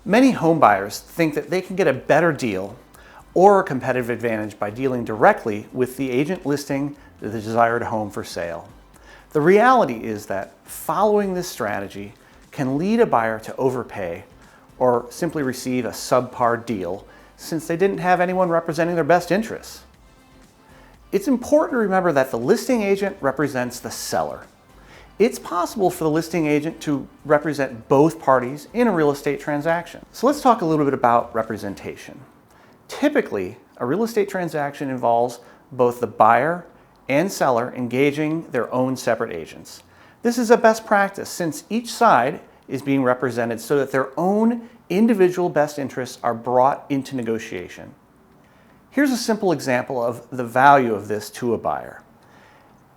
Many home buyers think that they can get a better deal or a competitive advantage by dealing directly with the agent listing the desired home for sale. The reality is that following this strategy can lead a buyer to overpay or simply receive a subpar deal since they didn't have anyone representing their best interests. It's important to remember that the listing agent represents the seller. It's possible for the listing agent to represent both parties in a real estate transaction. So let's talk a little bit about representation. Typically, a real estate transaction involves both the buyer and seller engaging their own separate agents. This is a best practice since each side is being represented so that their own individual best interests are brought into negotiation. Here's a simple example of the value of this to a buyer.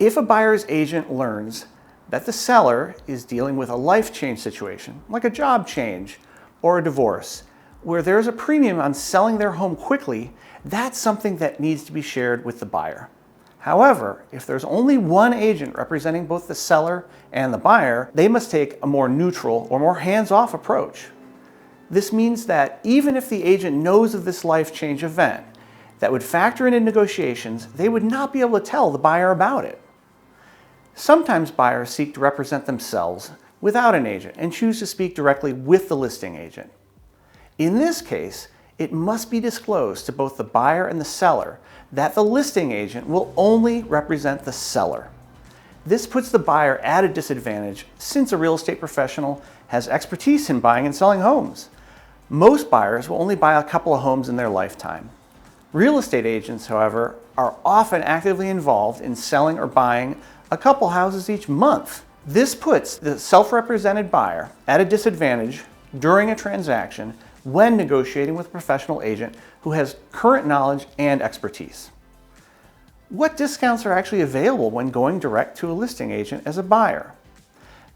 If a buyer's agent learns that the seller is dealing with a life change situation, like a job change or a divorce, where there's a premium on selling their home quickly, that's something that needs to be shared with the buyer. However, if there's only one agent representing both the seller and the buyer, they must take a more neutral or more hands-off approach. This means that even if the agent knows of this life change event that would factor into negotiations, they would not be able to tell the buyer about it. Sometimes buyers seek to represent themselves without an agent and choose to speak directly with the listing agent. In this case, it must be disclosed to both the buyer and the seller that the listing agent will only represent the seller. This puts the buyer at a disadvantage since a real estate professional has expertise in buying and selling homes. Most buyers will only buy a couple of homes in their lifetime. Real estate agents, however, are often actively involved in selling or buying a couple houses each month. This puts the self-represented buyer at a disadvantage during a transaction when negotiating with a professional agent who has current knowledge and expertise. What discounts are actually available when going direct to a listing agent as a buyer?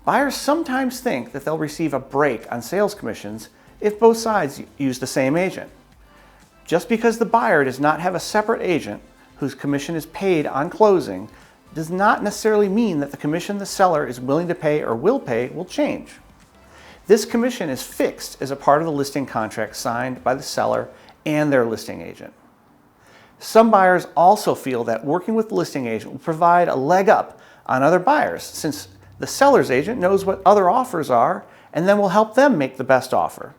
Buyers sometimes think that they'll receive a break on sales commissions if both sides use the same agent. Just because the buyer does not have a separate agent whose commission is paid on closing does not necessarily mean that the commission the seller is willing to pay or will pay will change. This commission is fixed as a part of the listing contract signed by the seller and their listing agent. Some buyers also feel that working with the listing agent will provide a leg up on other buyers since the seller's agent knows what other offers are and then will help them make the best offer.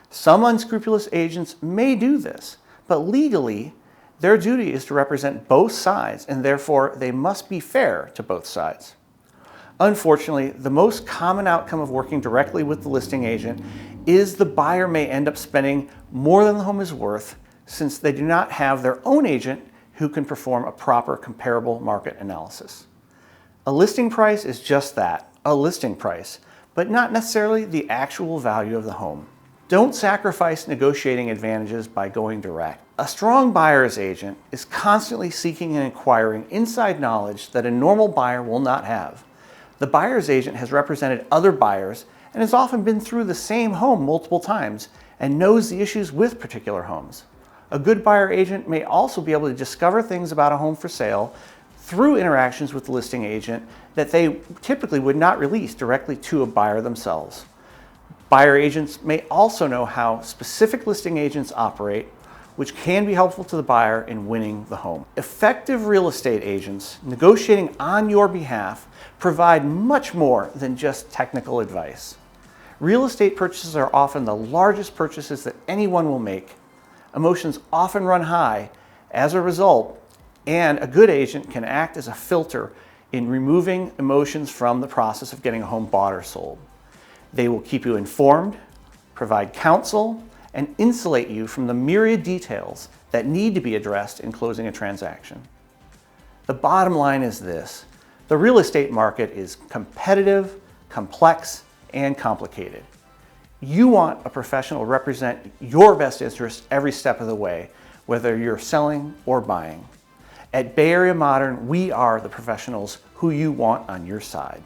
Some unscrupulous agents may do this, but legally, their duty is to represent both sides and therefore they must be fair to both sides. Unfortunately, the most common outcome of working directly with the listing agent is the buyer may end up spending more than the home is worth since they do not have their own agent who can perform a proper comparable market analysis. A listing price is just that, a listing price, but not necessarily the actual value of the home. Don't sacrifice negotiating advantages by going direct. A strong buyer's agent is constantly seeking and acquiring inside knowledge that a normal buyer will not have. The buyer's agent has represented other buyers and has often been through the same home multiple times and knows the issues with particular homes. A good buyer agent may also be able to discover things about a home for sale through interactions with the listing agent that they typically would not release directly to a buyer themselves. Buyer agents may also know how specific listing agents operate, which can be helpful to the buyer in winning the home. Effective real estate agents negotiating on your behalf provide much more than just technical advice. Real estate purchases are often the largest purchases that anyone will make. Emotions often run high as a result, and a good agent can act as a filter in removing emotions from the process of getting a home bought or sold. They will keep you informed, provide counsel, and insulate you from the myriad details that need to be addressed in closing a transaction. The bottom line is this: the real estate market is competitive, complex, and complicated. You want a professional to represent your best interest every step of the way, whether you're selling or buying. At Bay Area Modern, we are the professionals who you want on your side.